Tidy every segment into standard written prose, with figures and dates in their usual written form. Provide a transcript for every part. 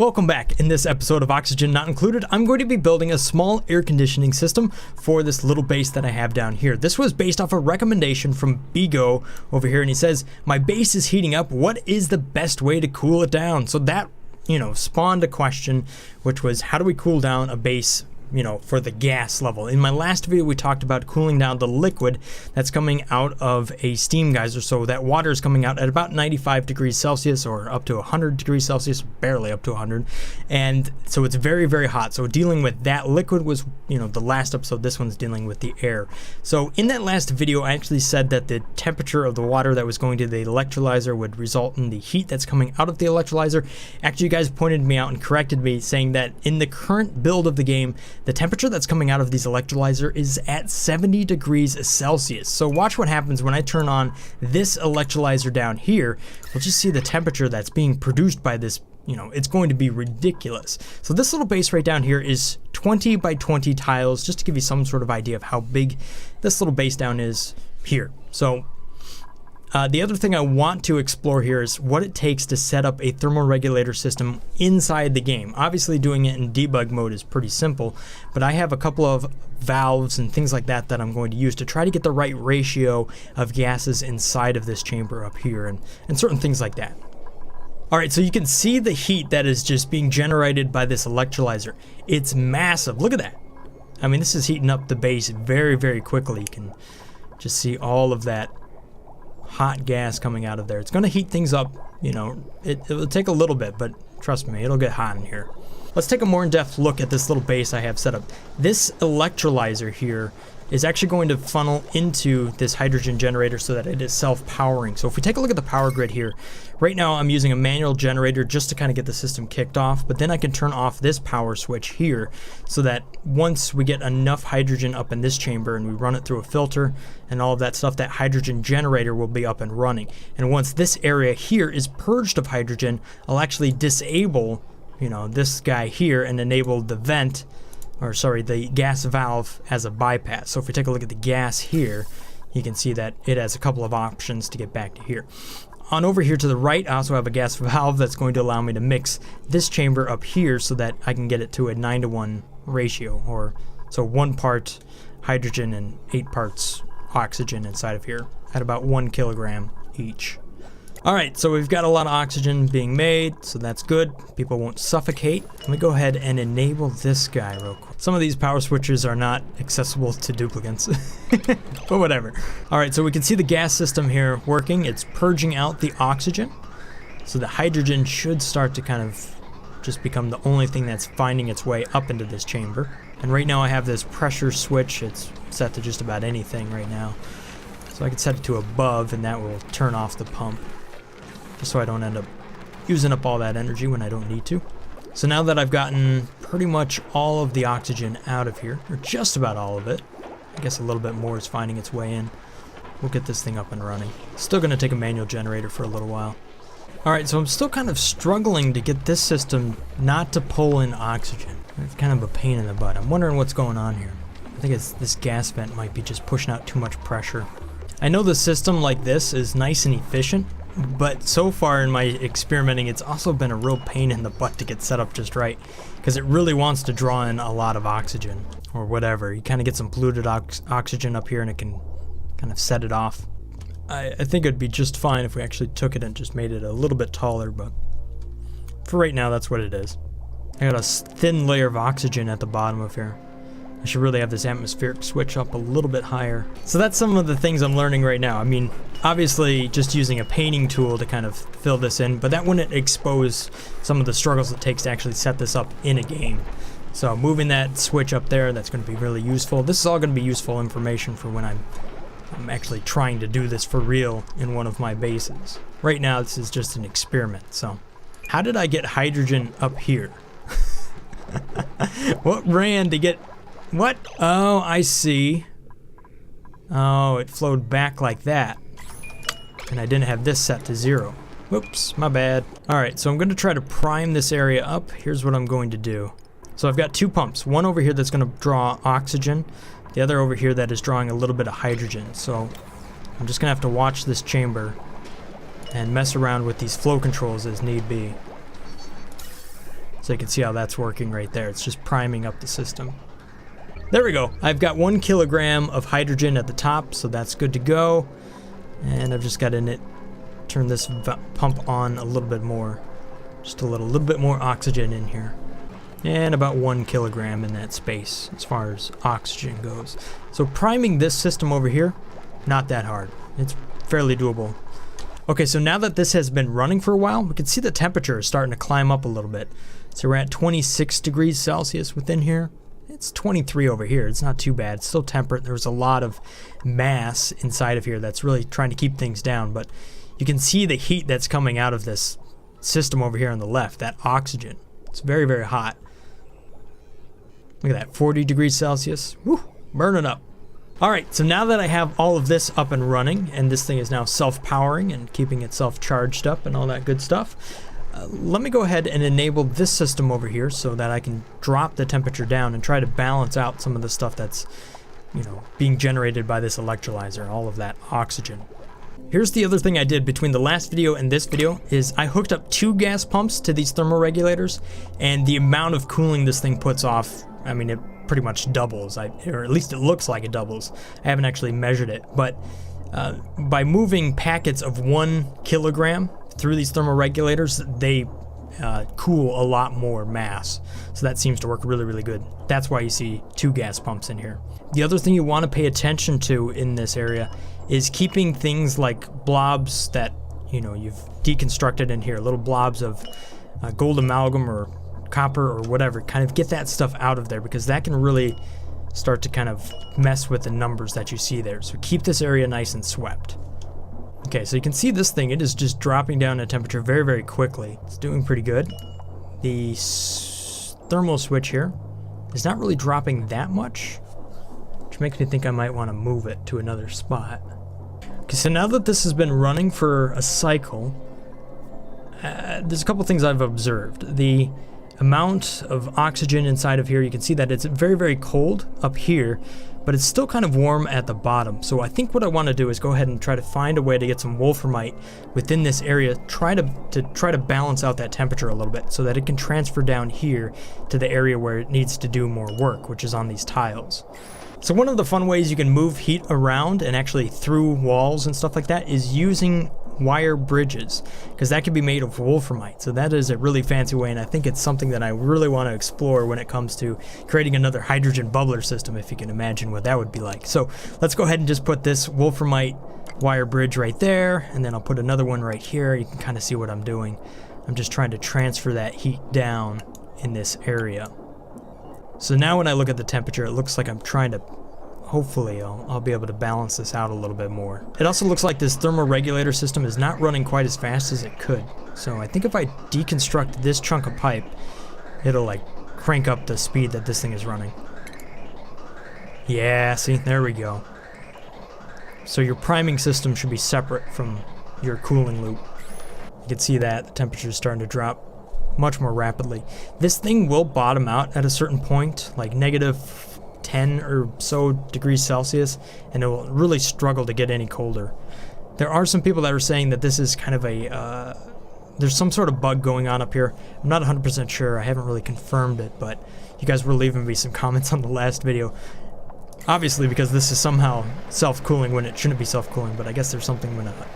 Welcome back. In this episode of Oxygen Not Included, I'm going to be building a small air conditioning system for this little base that I have down here. This was based off a recommendation from Bigo over here, and he says, my base is heating up. What is the best way to cool it down? So that, spawned a question, which was, how do we cool down a base for the gas level? In my last video, we talked about cooling down the liquid that's coming out of a steam geyser. So that water is coming out at about 95 degrees Celsius or up to 100 degrees Celsius, barely up to 100. And so it's very, very hot. So dealing with that liquid was, the last episode. This one's dealing with the air. So in that last video, I actually said that the temperature of the water that was going to the electrolyzer would result in the heat that's coming out of the electrolyzer. Actually, you guys pointed me out and corrected me, saying that in the current build of the game, the temperature that's coming out of these electrolyzer is at 70 degrees Celsius. So watch what happens when I turn on this electrolyzer down here. We'll just see the temperature that's being produced by this. It's going to be ridiculous. So this little base right down here is 20 by 20 tiles, just to give you some sort of idea of how big this little base down is here. So the other thing I want to explore here is what it takes to set up a thermoregulator system inside the game. Obviously doing it in debug mode is pretty simple, but I have a couple of valves and things like that that I'm going to use to try to get the right ratio of gases inside of this chamber up here and certain things like that. Alright, so you can see the heat that is just being generated by this electrolyzer. It's massive. Look at that. I mean, this is heating up the base very, very quickly. You can just see all of that hot gas coming out of there. It's going to heat things up, it'll take a little bit, but trust me, it'll get hot in here. Let's take a more in-depth look at this little base I have set up. This electrolyzer here is actually going to funnel into this hydrogen generator so that it is self-powering. So if we take a look at the power grid here, right now I'm using a manual generator just to kind of get the system kicked off, but then I can turn off this power switch here so that once we get enough hydrogen up in this chamber and we run it through a filter and all of that stuff, that hydrogen generator will be up and running. And once this area here is purged of hydrogen, I'll actually disable, this guy here and enable the vent, the gas valve as a bypass. So if we take a look at the gas here, you can see that it has a couple of options to get back to here. On over here to the right, I also have a gas valve that's going to allow me to mix this chamber up here so that I can get it to a 9:1 ratio, so 1 part hydrogen and 8 parts oxygen inside of here at about 1 kilogram each. Alright, so we've got a lot of oxygen being made, so that's good. People won't suffocate. Let me go ahead and enable this guy real quick. Some of these power switches are not accessible to duplicates, but whatever. Alright, so we can see the gas system here working. It's purging out the oxygen, so the hydrogen should start to kind of just become the only thing that's finding its way up into this chamber. And right now I have this pressure switch. It's set to just about anything right now. So I can set it to above, and that will turn off the pump, just so I don't end up using up all that energy when I don't need to. So now that I've gotten pretty much all of the oxygen out of here, or just about all of it, I guess a little bit more is finding its way in, we'll get this thing up and running. Still going to take a manual generator for a little while. Alright, so I'm still kind of struggling to get this system not to pull in oxygen. It's kind of a pain in the butt. I'm wondering what's going on here. I think this gas vent might be just pushing out too much pressure. I know the system like this is nice and efficient, but so far in my experimenting, it's also been a real pain in the butt to get set up just right, because it really wants to draw in a lot of oxygen, or whatever. You kind of get some polluted oxygen up here and it can kind of set it off. I think it'd be just fine if we actually took it and just made it a little bit taller, but for right now, that's what it is. I got a thin layer of oxygen at the bottom of here. I should really have this atmospheric switch up a little bit higher. So that's some of the things I'm learning right now. I mean, obviously just using a painting tool to kind of fill this in, but that wouldn't expose some of the struggles it takes to actually set this up in a game. So moving that switch up there, that's going to be really useful. This is all going to be useful information for when I'm actually trying to do this for real in one of my bases. Right now, this is just an experiment. So how did I get hydrogen up here? What ran to get... What? Oh, I see. Oh, it flowed back like that. And I didn't have this set to 0. Whoops, my bad. Alright, so I'm going to try to prime this area up. Here's what I'm going to do. So I've got 2 pumps. One over here that's going to draw oxygen. The other over here that is drawing a little bit of hydrogen. So I'm just going to have to watch this chamber and mess around with these flow controls as need be. So you can see how that's working right there. It's just priming up the system. There we go. I've got 1 kilogram of hydrogen at the top, so that's good to go. And I've just got to turn this pump on a little bit more. Just a little bit more oxygen in here. And about 1 kilogram in that space as far as oxygen goes. So priming this system over here, not that hard. It's fairly doable. Okay, so now that this has been running for a while, we can see the temperature is starting to climb up a little bit. So we're at 26 degrees Celsius within here. It's 23 over here. It's not too bad. It's still temperate. There's a lot of mass inside of here that's really trying to keep things down. But you can see the heat that's coming out of this system over here on the left, that oxygen. It's very, very hot. Look at that, 40 degrees Celsius. Woo, burning up. All right, so now that I have all of this up and running, and this thing is now self-powering and keeping itself charged up and all that good stuff, let me go ahead and enable this system over here so that I can drop the temperature down and try to balance out some of the stuff that's, you know, being generated by this electrolyzer, all of that oxygen. Here's the other thing I did between the last video and this video is I hooked up 2 gas pumps to these thermoregulators, and the amount of cooling this thing puts off, I mean, it pretty much doubles, or at least it looks like it doubles. I haven't actually measured it, but by moving packets of 1 kilogram through these thermoregulators, they cool a lot more mass. So that seems to work really, really good. That's why you see 2 gas pumps in here. The other thing you want to pay attention to in this area is keeping things like blobs that, you know, you've deconstructed in here, little blobs of gold amalgam or copper or whatever, kind of get that stuff out of there, because that can really start to kind of mess with the numbers that you see there. So keep this area nice and swept. Okay, so you can see this thing, it is just dropping down in temperature very, very quickly. It's doing pretty good. The thermal switch here is not really dropping that much, which makes me think I might want to move it to another spot. Okay, so now that this has been running for a cycle, there's a couple things I've observed. The amount of oxygen inside of here, you can see that it's very, very cold up here, but it's still kind of warm at the bottom. So I think what I want to do is go ahead and try to find a way to get some wolframite within this area, try to balance out that temperature a little bit so that it can transfer down here to the area where it needs to do more work, which is on these tiles. So one of the fun ways you can move heat around and actually through walls and stuff like that is using wire bridges, because that can be made of wolframite. So that is a really fancy way, and I think it's something that I really want to explore when it comes to creating another hydrogen bubbler system, if you can imagine what that would be like. So let's go ahead and just put this wolframite wire bridge right there, and then I'll put another one right here. You can kind of see what I'm doing. I'm just trying to transfer that heat down in this area. So now when I look at the temperature, it looks like I'm trying to, hopefully I'll be able to balance this out a little bit more. It also looks like this thermoregulator system is not running quite as fast as it could. So I think if I deconstruct this chunk of pipe, it'll like crank up the speed that this thing is running. Yeah, see, there we go. So your priming system should be separate from your cooling loop. You can see that the temperature is starting to drop much more rapidly. This thing will bottom out at a certain point, like -10 or so degrees Celsius, and it will really struggle to get any colder. There are some people that are saying that this is kind of a, there's some sort of bug going on up here. I'm not 100% sure, I haven't really confirmed it, but you guys were leaving me some comments on the last video. Obviously, because this is somehow self-cooling when it shouldn't be self-cooling, but I guess there's something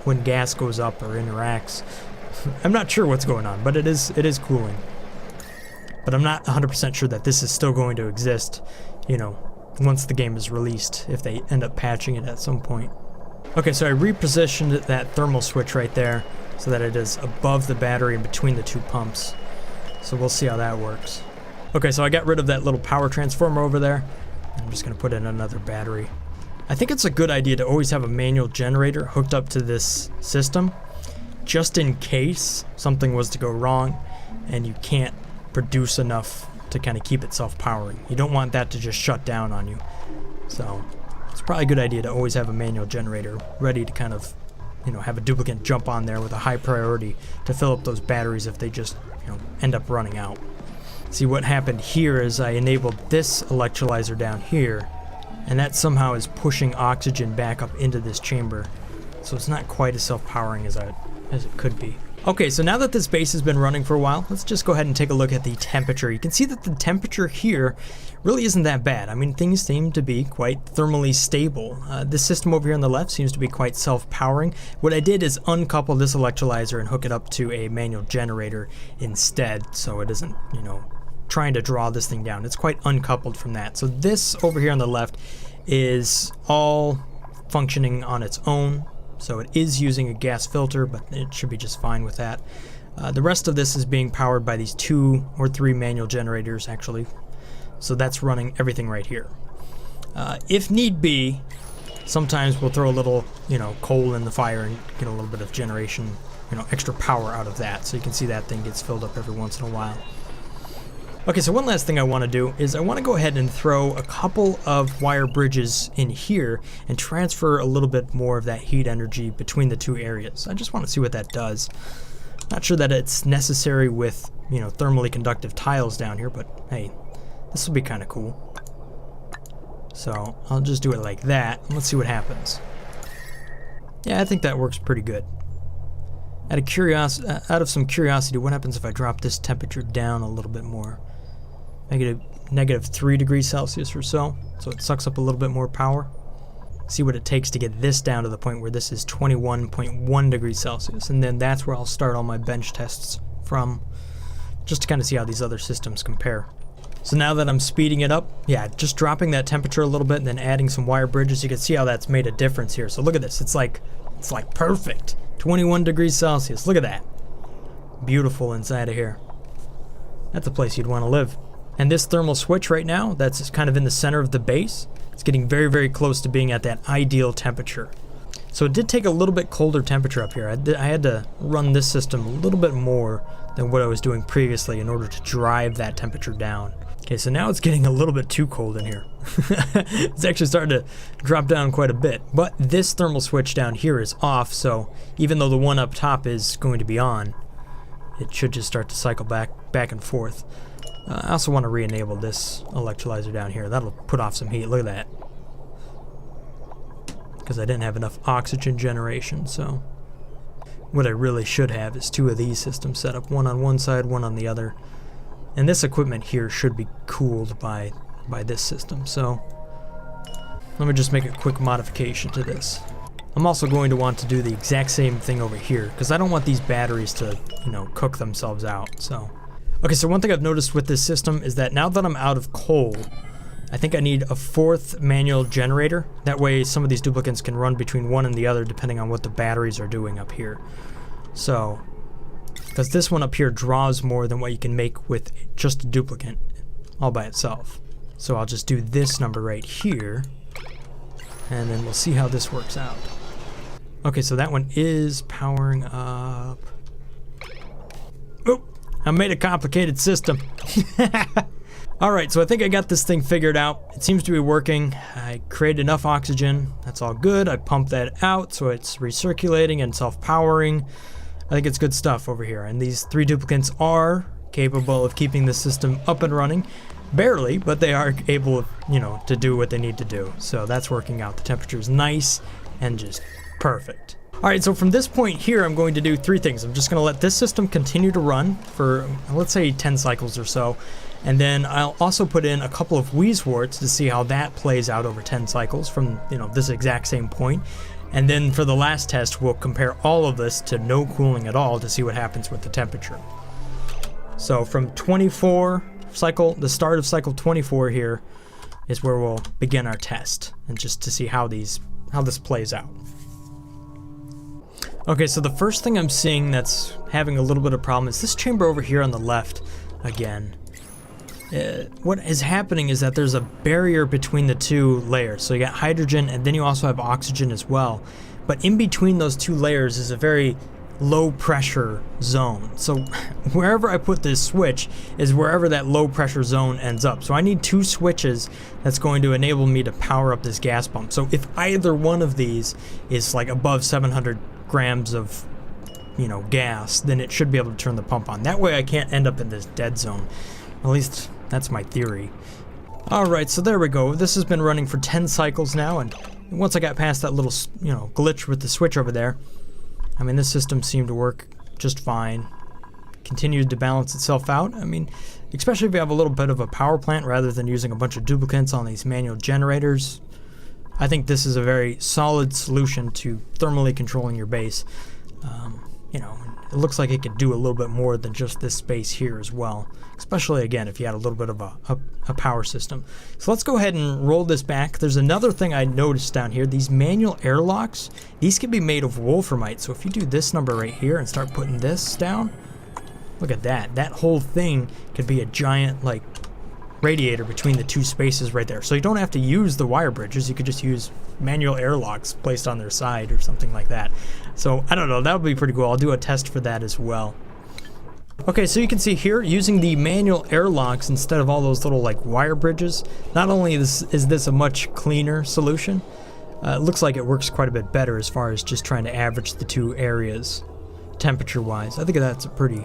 when gas goes up or interacts. I'm not sure what's going on, but it is cooling. But I'm not 100% sure that this is still going to exist, you know, once the game is released, if they end up patching it at some point. Okay, so I repositioned that thermal switch right there so that it is above the battery and between the 2 pumps. So we'll see how that works. Okay, so I got rid of that little power transformer over there. I'm just going to put in another battery. I think it's a good idea to always have a manual generator hooked up to this system, just in case something was to go wrong and you can't produce enough to kind of keep it self-powering. You don't want that to just shut down on you. So it's probably a good idea to always have a manual generator ready to kind of, you know, have a duplicate jump on there with a high priority to fill up those batteries if they just, you know, end up running out. See, what happened here is I enabled this electrolyzer down here, and that somehow is pushing oxygen back up into this chamber. So it's not quite as self-powering as it could be. Okay, so now that this base has been running for a while, let's just go ahead and take a look at the temperature. You can see that the temperature here really isn't that bad. I mean, things seem to be quite thermally stable. This system over here on the left seems to be quite self-powering. What I did is uncouple this electrolyzer and hook it up to a manual generator instead, so it isn't, you know, trying to draw this thing down. It's quite uncoupled from that. So this over here on the left is all functioning on its own. So it is using a gas filter, but it should be just fine with that. The rest of this is being powered by these 2 or 3 manual generators, actually. So that's running everything right here. If need be, sometimes we'll throw a little, you know, coal in the fire and get a little bit of generation, you know, extra power out of that. So you can see that thing gets filled up every once in a while. Okay, so one last thing I want to do is I want to go ahead and throw a couple of wire bridges in here and transfer a little bit more of that heat energy between the 2 areas. I just want to see what that does. Not sure that it's necessary with, you know, thermally conductive tiles down here, but hey, this will be kind of cool. So I'll just do it like that, and let's see what happens. Yeah, I think that works pretty good. Out of some curiosity, what happens if I drop this temperature down a little bit more? Negative 3 degrees Celsius or so it sucks up a little bit more power. See what it takes to get this down to the point where this is 21.1 degrees Celsius, and then that's where I'll start all my bench tests from, just to kind of see how these other systems compare. So now that I'm speeding it up, yeah, just dropping that temperature a little bit and then adding some wire bridges, you can see how that's made a difference here. So look at this, it's like perfect. 21 degrees Celsius, look at that. Beautiful inside of here. That's a place you'd want to live. And this thermal switch right now, that's kind of in the center of the base, it's getting very, very close to being at that ideal temperature. So it did take a little bit colder temperature up here. I had to run this system a little bit more than what I was doing previously in order to drive that temperature down. Okay, so now it's getting a little bit too cold in here. It's actually starting to drop down quite a bit. But this thermal switch down here is off, so even though the one up top is going to be on, it should just start to cycle back and forth. I also want to re-enable this electrolyzer down here. That'll put off some heat. Look at that. Because I didn't have enough oxygen generation, so what I really should have is 2 of these systems set up, one on one side, one on the other. And this equipment here should be cooled by this system, so let me just make a quick modification to this. I'm also going to want to do the exact same thing over here, because I don't want these batteries to, you know, cook themselves out, so. Okay, so one thing I've noticed with this system is that now that I'm out of coal, I think I need a 4th manual generator. That way some of these duplicates can run between one and the other depending on what the batteries are doing up here. So, because this one up here draws more than what you can make with just a duplicate all by itself. So I'll just do this number right here, and then we'll see how this works out. Okay, so that one is powering up. Oh, I made a complicated system. Alright, so I think I got this thing figured out. It seems to be working. I created enough oxygen. That's all good. I pumped that out so it's recirculating and self-powering. I think it's good stuff over here. And these 3 duplicates are capable of keeping the system up and running. Barely, but they are able, you know, to do what they need to do. So that's working out. The temperature is nice and just perfect. Alright, so from this point here, I'm going to do 3 things. I'm just going to let this system continue to run for, let's say, 10 cycles or so. And then I'll also put in a couple of wheezeworts to see how that plays out over 10 cycles from, you know, this exact same point. And then for the last test, we'll compare all of this to no cooling at all to see what happens with the temperature. So from 24 cycle, the start of cycle 24 here is where we'll begin our test, and just to see how this plays out. Okay, so the first thing I'm seeing that's having a little bit of problem is this chamber over here on the left again. What is happening is that there's a barrier between the 2 layers. So you got hydrogen and then you also have oxygen as well. But in between those 2 layers is a very low pressure zone. So wherever I put this switch is wherever that low pressure zone ends up. So I need 2 switches that's going to enable me to power up this gas pump. So if either one of these is like above 700 grams of, you know, gas, then it should be able to turn the pump on. That way I can't end up in this dead zone. At least that's my theory. Alright, so there we go. This has been running for 10 cycles now, and once I got past that little, you know, glitch with the switch over there, I mean, this system seemed to work just fine. Continues to balance itself out. I mean, especially if you have a little bit of a power plant rather than using a bunch of duplicates on these manual generators. I think this is a very solid solution to thermally controlling your base. You know, it looks like it could do a little bit more than just this space here as well, especially again if you had a little bit of a power system. So let's go ahead and roll this back. There's another thing I noticed down here. These manual airlocks, these can be made of wolframite. So if you do this number right here and start putting this down, look at that. That whole thing could be a giant like radiator between the two spaces right there. So you don't have to use the wire bridges. You could just use manual airlocks placed on their side or something like that. So I don't know, that would be pretty cool. I'll do a test for that as well. Okay, so you can see here, using the manual airlocks instead of all those little like wire bridges, not only is this a much cleaner solution, it looks like it works quite a bit better as far as just trying to average the two areas temperature wise. I think that's a pretty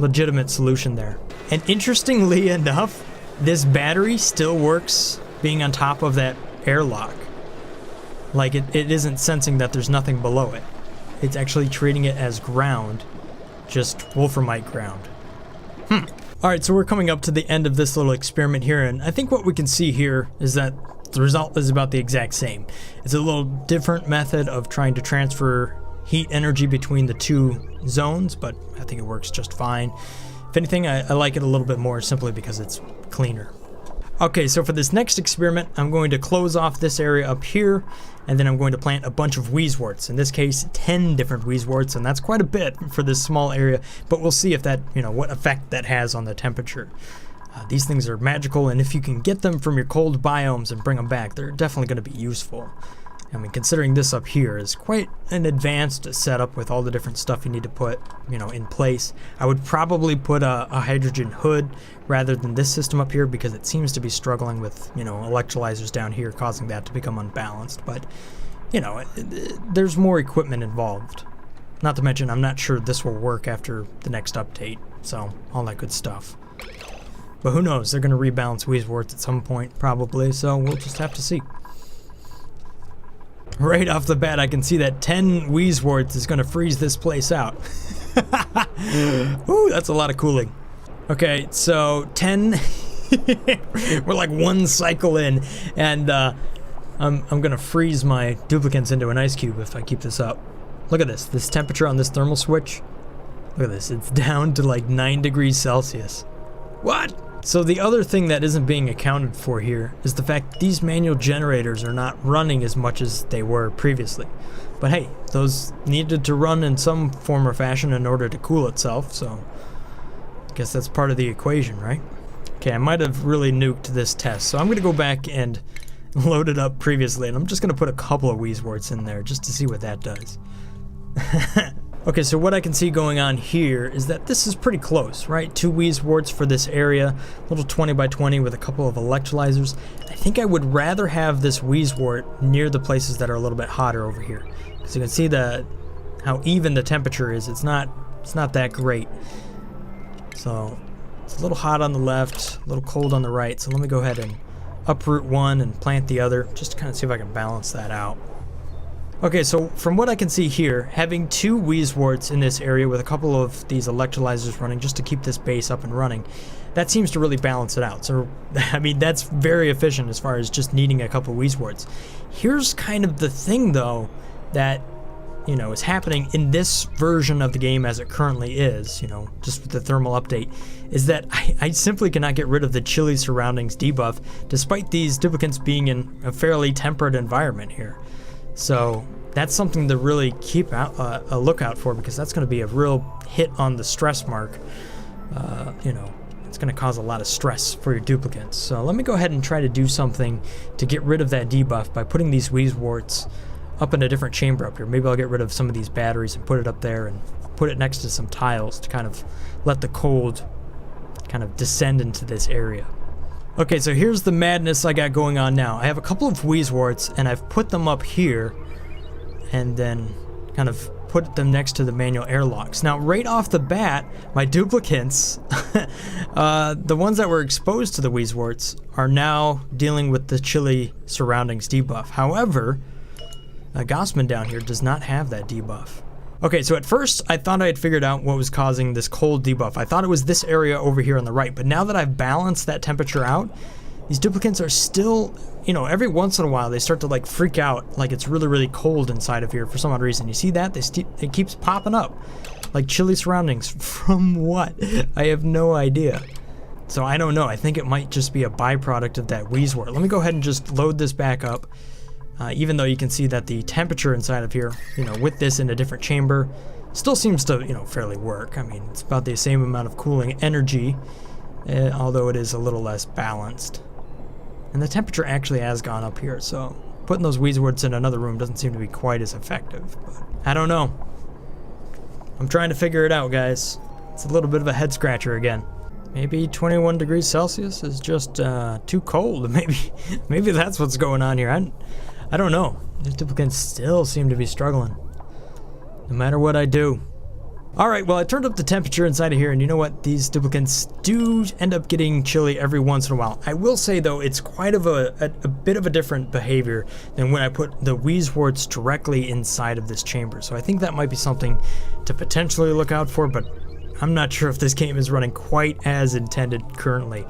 legitimate solution there. And interestingly enough, this battery still works being on top of that airlock. Like it isn't sensing that there's nothing below it. It's actually treating it as ground, just wolframite ground. Alright, so we're coming up to the end of this little experiment here, and I think what we can see here is that the result is about the exact same. It's a little different method of trying to transfer heat energy between the two zones, but I think it works just fine. If anything, I like it a little bit more simply because it's cleaner. Okay, so for this next experiment, I'm going to close off this area up here, and then I'm going to plant a bunch of wheezeworts. In this case, 10 different wheezeworts, and that's quite a bit for this small area, but we'll see if that, you know, what effect that has on the temperature. These things are magical, and if you can get them from your cold biomes and bring them back, they're definitely going to be useful. I mean, considering this up here is quite an advanced setup with all the different stuff you need to put, you know, in place. I would probably put a hydrogen hood rather than this system up here because it seems to be struggling with, you know, electrolyzers down here causing that to become unbalanced. But, you know, there's more equipment involved. Not to mention, I'm not sure this will work after the next update. So, all that good stuff. But who knows? They're going to rebalance wheezeworts at some point, probably. So, we'll just have to see. Right off the bat, I can see that 10 wheezeworts is going to freeze this place out. Ooh, that's a lot of cooling. Okay, so 10. We're like one cycle in, and I'm going to freeze my duplicates into an ice cube if I keep this up. Look at this temperature on this thermal switch. Look at this, it's down to like 9 degrees Celsius. What? So the other thing that isn't being accounted for here is the fact that these manual generators are not running as much as they were previously. But hey, those needed to run in some form or fashion in order to cool itself, so I guess that's part of the equation, right? Okay, I might have really nuked this test, so I'm going to go back and load it up previously, and I'm just going to put a couple of wheezeworts in there just to see what that does. Okay, so what I can see going on here is that this is pretty close, right? 2 wheezeworts for this area, a little 20 by 20 with a couple of electrolyzers. I think I would rather have this wheezewort near the places that are a little bit hotter over here. Because you can see how even the temperature is. It's not that great. So it's a little hot on the left, a little cold on the right. So let me go ahead and uproot one and plant the other, just to kind of see if I can balance that out. Okay, so from what I can see here, having 2 wheezeworts in this area with a couple of these electrolyzers running just to keep this base up and running, that seems to really balance it out. So, I mean, that's very efficient as far as just needing a couple wheezeworts. Here's kind of the thing, though, that, you know, is happening in this version of the game as it currently is, you know, just with the thermal update, is that I simply cannot get rid of the chilly surroundings debuff, despite these duplicates being in a fairly temperate environment here. So that's something to really keep a lookout for, because that's going to be a real hit on the stress mark. You know, it's going to cause a lot of stress for your duplicates. So let me go ahead and try to do something to get rid of that debuff by putting these wheezeworts up in a different chamber up here. Maybe I'll get rid of some of these batteries and put it up there and put it next to some tiles to kind of let the cold kind of descend into this area. Okay, so here's the madness I got going on now. I have a couple of wheezeworts, and I've put them up here, and then kind of put them next to the manual airlocks. Now, right off the bat, my duplicates, the ones that were exposed to the wheezeworts, are now dealing with the chilly surroundings debuff. However, Gossman down here does not have that debuff. Okay, so at first I thought I had figured out what was causing this cold debuff. I thought it was this area over here on the right, but now that I've balanced that temperature out, these duplicants are still, you know, every once in a while they start to like freak out like it's really, really cold inside of here for some odd reason. You see that? It keeps popping up like chilly surroundings. From what? I have no idea. So I don't know. I think it might just be a byproduct of that wheezewort. Let me go ahead and just load this back up. Even though you can see that the temperature inside of here, you know, with this in a different chamber, still seems to, you know, fairly work. I mean, it's about the same amount of cooling energy, although it is a little less balanced. And the temperature actually has gone up here, so putting those wheezeworts in another room doesn't seem to be quite as effective. But I don't know. I'm trying to figure it out, guys. It's a little bit of a head scratcher again. Maybe 21 degrees Celsius is just too cold. Maybe that's what's going on here. I don't know. These duplicants still seem to be struggling, no matter what I do. Alright, well I turned up the temperature inside of here, and you know what? These duplicants do end up getting chilly every once in a while. I will say though, it's quite of a bit of a different behavior than when I put the wheezeworts directly inside of this chamber. So I think that might be something to potentially look out for, but I'm not sure if this game is running quite as intended currently.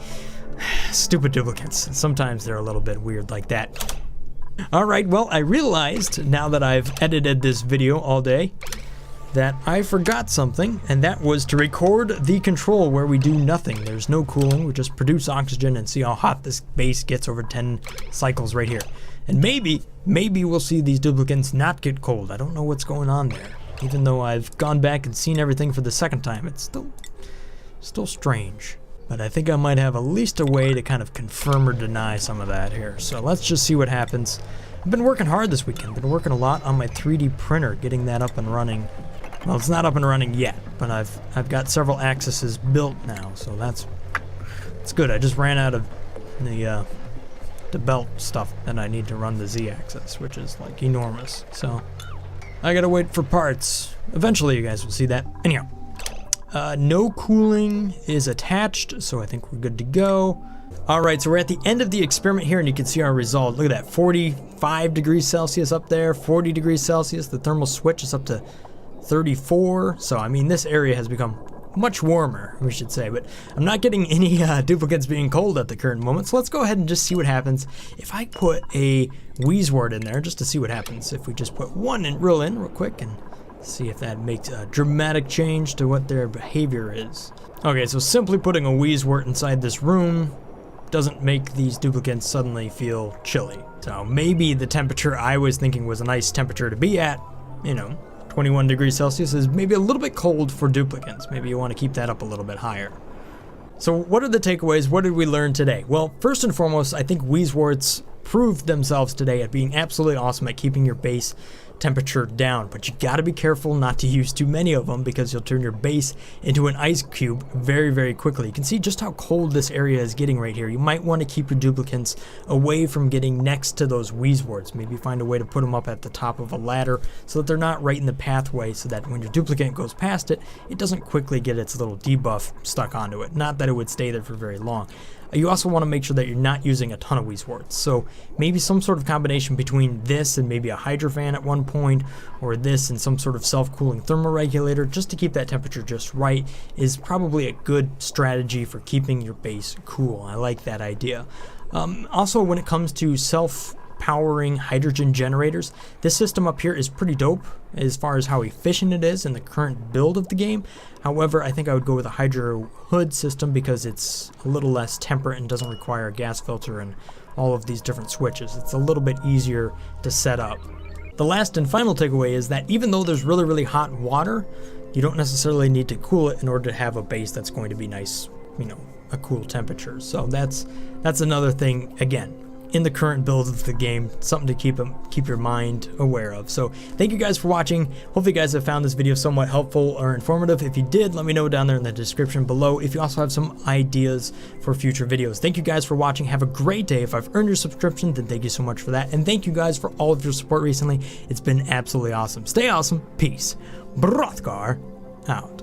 Stupid duplicants. Sometimes they're a little bit weird like that. Alright, well, I realized now that I've edited this video all day that I forgot something, and that was to record the control where we do nothing. There's no cooling, we just produce oxygen and see how hot this base gets over 10 cycles right here. And maybe we'll see these duplicants not get cold. I don't know what's going on there. Even though I've gone back and seen everything for the second time, it's still strange. But I think I might have at least a way to kind of confirm or deny some of that here. So let's just see what happens. I've been working hard this weekend. Been working a lot on my 3D printer, getting that up and running. Well, it's not up and running yet, but I've got several axes built now, so that's good. I just ran out of the belt stuff that I need to run the Z-axis, which is like enormous. So I gotta wait for parts. Eventually, you guys will see that. Anyhow. No cooling is attached, so I think we're good to go. Alright, so we're at the end of the experiment here, and you can see our result. Look at that, 45 degrees Celsius up there, 40 degrees Celsius. The thermal switch is up to 34. So, I mean, this area has become much warmer, we should say. But I'm not getting any duplicates being cold at the current moment. So let's go ahead and just see what happens if I put a wheezewort in there, just to see what happens. If we just put one in real quick and see if that makes a dramatic change to what their behavior is. Okay, so simply putting a wheezewort inside this room doesn't make these duplicants suddenly feel chilly. So maybe the temperature I was thinking was a nice temperature to be at, you know, 21 degrees Celsius is maybe a little bit cold for duplicants. Maybe you want to keep that up a little bit higher. So what are the takeaways? What did we learn today? Well, first and foremost, I think wheezeworts proved themselves today at being absolutely awesome at keeping your base temperature down, but you got to be careful not to use too many of them because you'll turn your base into an ice cube very, very quickly. You can see just how cold this area is getting right here. You might want to keep your duplicants away from getting next to those wheezeworts. Maybe find a way to put them up at the top of a ladder so that they're not right in the pathway, so that when your duplicant goes past it, it doesn't quickly get its little debuff stuck onto it. Not that it would stay there for very long. You also want to make sure that you're not using a ton of wheezeworts. So maybe some sort of combination between this and maybe a hydrofan at one point, or this and some sort of self-cooling thermoregulator, just to keep that temperature just right, is probably a good strategy for keeping your base cool. I like that idea. Also, when it comes to self-powering hydrogen generators, this system up here is pretty dope as far as how efficient it is in the current build of the game. However, I think I would go with a hydro hood system because it's a little less temperate and doesn't require a gas filter and all of these different switches. It's a little bit easier to set up. The last and final takeaway is that even though there's really, really hot water, you don't necessarily need to cool it in order to have a base that's going to be nice, you know, a cool temperature. So that's another thing, again, in the current build of the game, something to keep your mind aware of. So thank you guys for watching. Hopefully you guys have found this video somewhat helpful or informative. If you did, let me know down there in the description below if you also have some ideas for future videos. Thank you guys for watching. Have a great day. If I've earned your subscription, then thank you so much for that. And thank you guys for all of your support recently. It's been absolutely awesome. Stay awesome. Peace. Brothgar out.